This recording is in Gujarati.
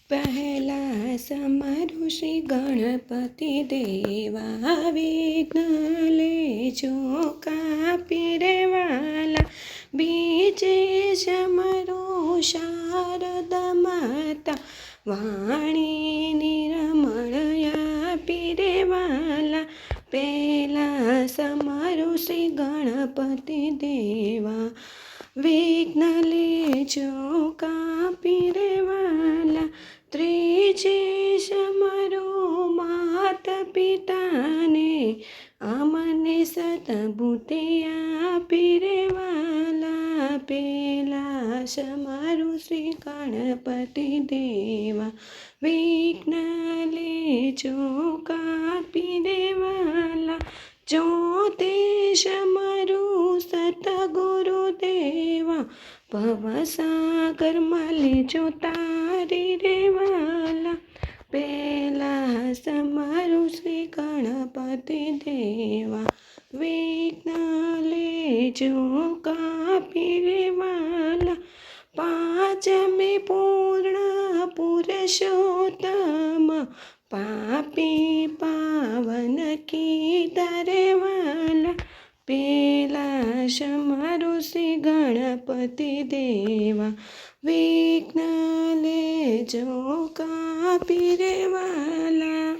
પહેલા સમારું શ્રી ગણપતિ દેવા, વિઘ્ન લેજો કાપી રે વાલા. બીજે સમરું શારદા માતા, વાણી નિરમળયા પીરે વાલા. પહેલા સમારું શ્રી ગણપતિ દેવા, વિઘ્ન લેજો કાપી રે વાલા. ત્રીજે સમરું માત પિતાને, અમને સતબુદ્ધિ આપી રે વાલા. પહેલા સમારું શ્રી ગણપતિ દેવા, વિઘ્ન લેજો કાપી રે વાલા. ચોથે સમરું સતગુરુ દેવા, ભવસાગરમાં લેજો તારી રે વાલા. પહેલા સમારું શ્રી ગણપતિ દેવા, વિઘ્ન લેજો કાપી રે વાલા. પાંચમે પૂર્ણ પુરુષોત્તમ, પાપી પાવન કીધા રે વાલા. પહેલા સમારું શ્રી ગણપતિ દેવા, વિઘ્ન લેજો કાપી રે વાલા.